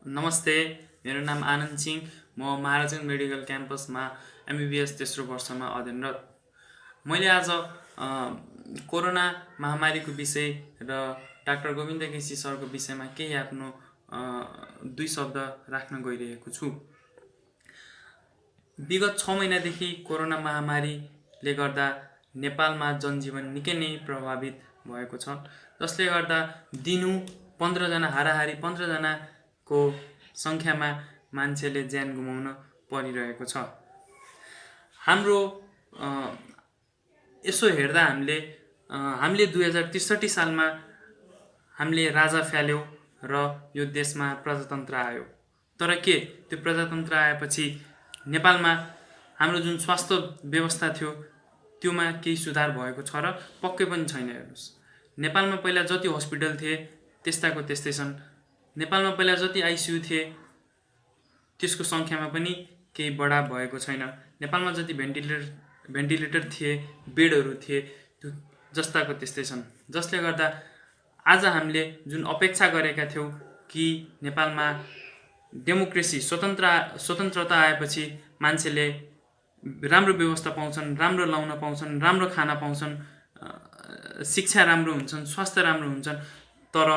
नमस्ते, मेरो नाम आनन्द सिंह। म महाराजगञ्ज मेडिकल क्याम्पसमा एमबिबिएस तेस्रो वर्षमा अध्ययनरत। मैले आज कोरोना महामारीको विषय र डाक्टर गोविन्द केसी सरको विषयमा केही आफ्नो दुई शब्द राख्न गइरहेको छु। विगत 6 महिनादेखि कोरोना महामारीले गर्दा नेपालमा जनजीवन निकै नै प्रभावित भएको छ, जसले गर्दा दिनु 15 जना हाराहारी 15 जनाको सङ्ख्यामा मान्छेले ज्यान गुमाउन परिरहेको छ। हाम्रो यसो हेर्दा हामीले 2063 सालमा हामीले राजा फ्याल्यौँ र यो देशमा प्रजातन्त्र आयो। तर के त्यो प्रजातन्त्र आएपछि नेपालमा हाम्रो जुन स्वास्थ्य व्यवस्था थियो त्योमा केही सुधार भएको छ र पक्कै पनि छैन। हेर्नुहोस्, नेपालमा पहिला जति हस्पिटल थिए त्यस्ताको त्यस्तै छन्। नेपालमा पहिला जति आइसियु थिए त्यसको सङ्ख्यामा पनि केही बढा भएको छैन। नेपालमा जति भेन्टिलेटर थिए, बेडहरू थिए, त्यो जस्ताको त्यस्तै छन्। जसले गर्दा आज हामीले जुन अपेक्षा गरेका थियौँ कि नेपालमा डेमोक्रेसी स्वतन्त्रता आएपछि मान्छेले राम्रो व्यवस्था पाउँछन्, राम्रो लाउन पाउँछन्, राम्रो खाना पाउँछन्, शिक्षा राम्रो हुन्छन्, स्वास्थ्य राम्रो हुन्छन्, तर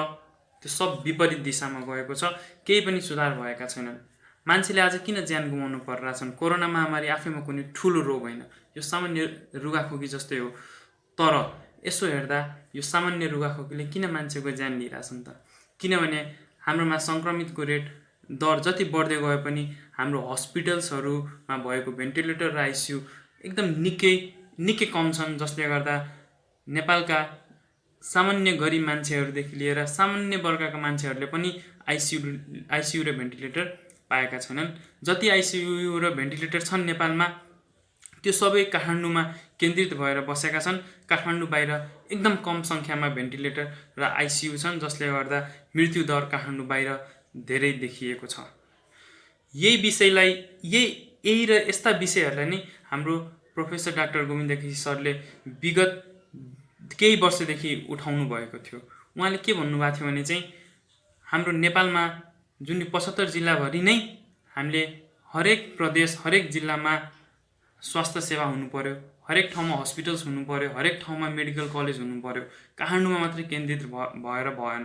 त्यो सब विपरीत दिशामा गएको छ। केही पनि सुधार भएका छैनन्। मान्छेले आज किन ज्यान गुमाउनु परिरहेछन्? कोरोना महामारी आफैमा कुनै ठुलो रोग होइन, यो सामान्य रुगाखोकी जस्तै हो। तर यसो हेर्दा यो सामान्य रुगाखोकीले किन मान्छेको ज्यान लिइरहेछन् त? किनभने हाम्रोमा सङ्क्रमितको दर जति बढ्दै गए पनि हाम्रो हस्पिटल्सहरूमा भएको भेन्टिलेटर र आइसियु एकदम निकै कम छन्। जसले गर्दा नेपालका सामान्य गरिब मान्छेहरूदेखि लिएर सामान्य वर्गका मान्छेहरूले पनि आइसियु र भेन्टिलेटर पाएका छैनन्। जति आइसियु र भेन्टिलेटर छन् नेपालमा, त्यो सबै काठमाडौँमा केन्द्रित भएर बसेका छन्। काठमाडौँ बाहिर एकदम कम सङ्ख्यामा भेन्टिलेटर र आइसियु छन्, जसले गर्दा मृत्युदर काठमाडौँ बाहिर धेरै देखिएको छ। यही र यस्ता विषयहरूलाई नै हाम्रो प्रोफेसर डाक्टर गोविन्द केसी सरले विगत केही वर्षदेखि उठाउनु भएको थियो। उहाँले के भन्नुभएको थियो भने चाहिँ हाम्रो नेपालमा जुन 75 जिल्लाभरि नै हामीले हरेक प्रदेश, हरेक जिल्लामा स्वास्थ्य सेवा हुनु पर्यो, हरेक ठाउँमा हस्पिटल्स हुनु पर्यो, हरेक ठाउँमा मेडिकल कलेज हुनु पर्यो। काठमाडौँमा मात्रै केन्द्रित भएर भएन।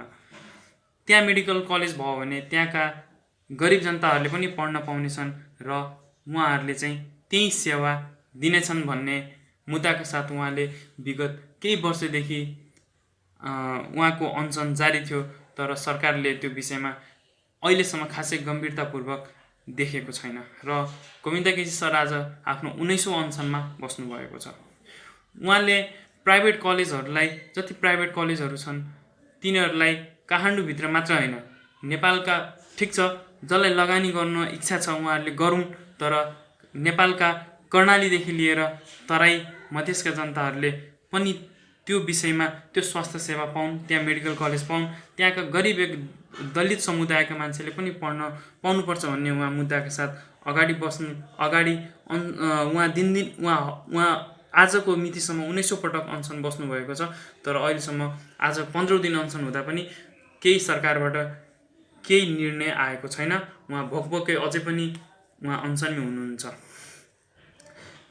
त्यहाँ मेडिकल कलेज भयो भने त्यहाँका गरिब जनताहरूले पनि पढ्न पाउनेछन् र उहाँहरूले चाहिँ त्यही सेवा दिनेछन् भन्ने मुद्दाका साथ उहाँले विगत केही वर्षदेखि उहाँको अनसन जारी थियो। तर सरकारले त्यो विषयमा अहिलेसम्म खासै गम्भीरतापूर्वक देखेको छैन र गोविन्द केसी सर आज आफ्नो 19औँ अनसनमा बस्नुभएको छ। उहाँले प्राइभेट कलेजहरूलाई, जति प्राइभेट कलेजहरू छन् तिनीहरूलाई काठमाडौँभित्र मात्र होइन, नेपालका, ठिक छ, जसलाई लगानी गर्न इच्छा छ उहाँहरूले गरून्, तर नेपालका कर्णालीदेखि लिएर तराई मधेसका जनताहरूले पनि त्यो विषयमा त्यो स्वास्थ्य सेवा पाउन्, त्यहाँ मेडिकल कलेज पाउन्, त्यहाँका गरिब दलित समुदायका मान्छेले पनि पढ्न पाउनुपर्छ भन्ने उहाँ मुद्दाका साथ उहाँ आजको मितिसम्म 19औँ पटक अनसन बस्नुभएको छ। तर अहिलेसम्म आज 15औँ दिन अनसन हुँदा पनि केही सरकारबाट केही निर्णय आएको छैन। उहाँ भोकभोकै अझै पनि उहाँ अनसनमै हुनुहुन्छ।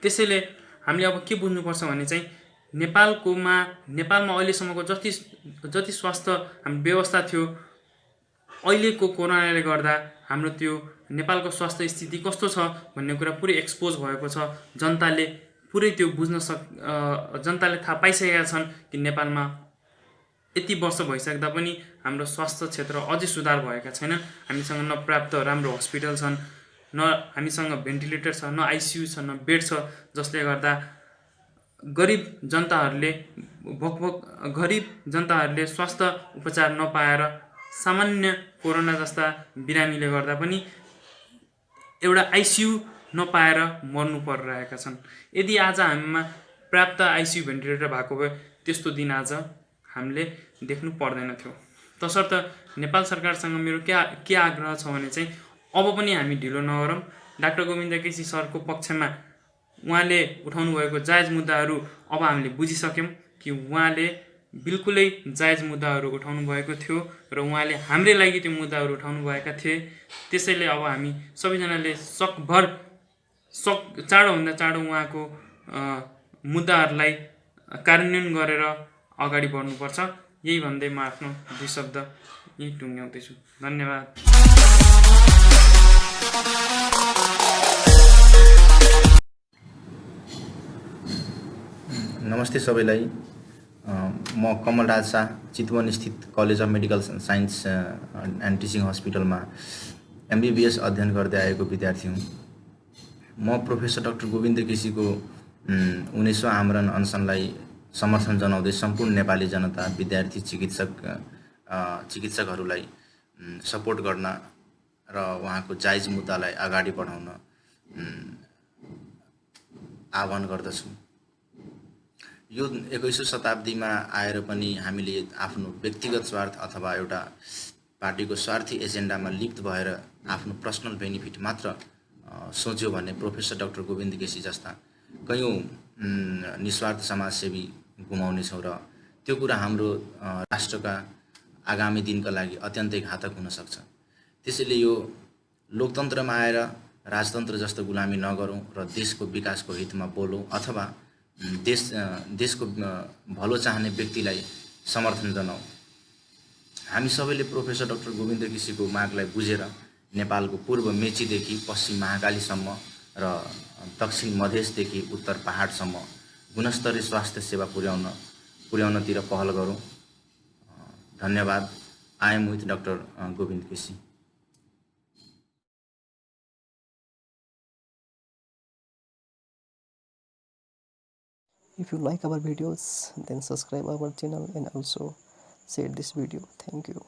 त्यसैले हामीले अब के बुझ्नुपर्छ भने चाहिँ नेपालमा अहिलेसम्मको जति स्वास्थ्य हाम्रो व्यवस्था थियो, अहिलेको कोरोनाले गर्दा हाम्रो त्यो नेपालको स्वास्थ्य स्थिति कस्तो छ भन्ने कुरा पुरै एक्सपोज भएको छ। जनताले पुरै त्यो जनताले थाहा पाइसकेका छन् कि नेपालमा यति वर्ष भइसक्दा पनि हाम्रो स्वास्थ्य क्षेत्र अझै सुधार भएका छैनन्। हामीसँग न पर्याप्त राम्रो हस्पिटल छन्, न हामीसँग भेन्टिलेटर छ, न आइसियु छ, न बेड छ, जसले गर्दा गरिब जनताहरूले स्वास्थ्य उपचार नपाएर सामान्य कोरोना जस्ता बिरामीले गर्दा पनि एउटा आइसियु नपाएर मर्नु परिरहेका छन्। यदि आज हामीमा पर्याप्त आइसियु भेन्टिलेटर भएको भए त्यस्तो दिन आज हामीले देख्नु पर्दैन थियो। तसर्थ नेपाल सरकारसँग मेरो के आग्रह छ भने चाहिँ अब पनि हामी ढिलो नगरौँ। डाक्टर गोविन्द केसी सरको पक्षमा उहाँले उठाउनु भएको जायज मुद्दाहरू अब हामीले बुझिसक्यौँ कि उहाँले बिल्कुलै जायज मुद्दाहरू उठाउनु भएको थियो र उहाँले हाम्रै लागि त्यो मुद्दाहरू उठाउनु भएका थिए। त्यसैले अब हामी सबैजनाले चाँडोभन्दा चाँडो उहाँको मुद्दाहरूलाई कार्यान्वयन गरेर अगाडि बढ्नुपर्छ। यही भन्दै म आफ्नो 2 शब्द यहीँ टुङ्ग्याउँदैछु। धन्यवाद। नमस्ते सबैलाई। म कमलराज शाह, चितवन स्थित college of medical science and teaching हस्पिटलमा MBBS अध्ययन गर्दै आएको विद्यार्थी हुँ। म प्रोफेसर डाक्टर गोविन्द केसीको 19औं आमरण अनसनलाई समर्थन जनाउँदै सम्पूर्ण नेपाली जनता, विद्यार्थी, चिकित्सकहरूलाई सपोर्ट गर्न र उहाँको जायज मुद्दालाई अगाडि बढाउन आह्वान गर्दछु। यो 21औं शताब्दीमा आएर पनि हामीले आफ्नो व्यक्तिगत स्वार्थ अथवा एउटा पार्टीको स्वार्थी एजेन्डामा लिप्त भएर आफ्नो पर्सनल बेनिफिट मात्र सोच्यो भने प्रोफेसर डाक्टर गोविन्द केसी जस्ता कयौँ निस्वार्थ समाजसेवी गुमाउनेछौँ र त्यो कुरा हाम्रो राष्ट्रका आगामी दिनका लागि अत्यन्तै घातक हुन सक्छ। त्यसैले यो लोकतन्त्रमा आएर राजतन्त्र जस्तो गुलामी नगरौँ र देशको विकासको हितमा बोलौँ अथवा देशको भलो चाहने व्यक्तिलाई समर्थन जनाऊ। हामी सबैले प्रोफेसर डाक्टर गोविन्द केसीको मागलाई बुझेर नेपालको पूर्व मेचीदेखि पश्चिम महाकालीसम्म र दक्षिण मधेसदेखि उत्तर पहाडसम्म गुणस्तरीय स्वास्थ्य सेवा पुर्याउनतिर पहल गरौँ। धन्यवाद। I am with doctor Govind KC. If you like our videos, then subscribe our channel and also share this video. Thank you.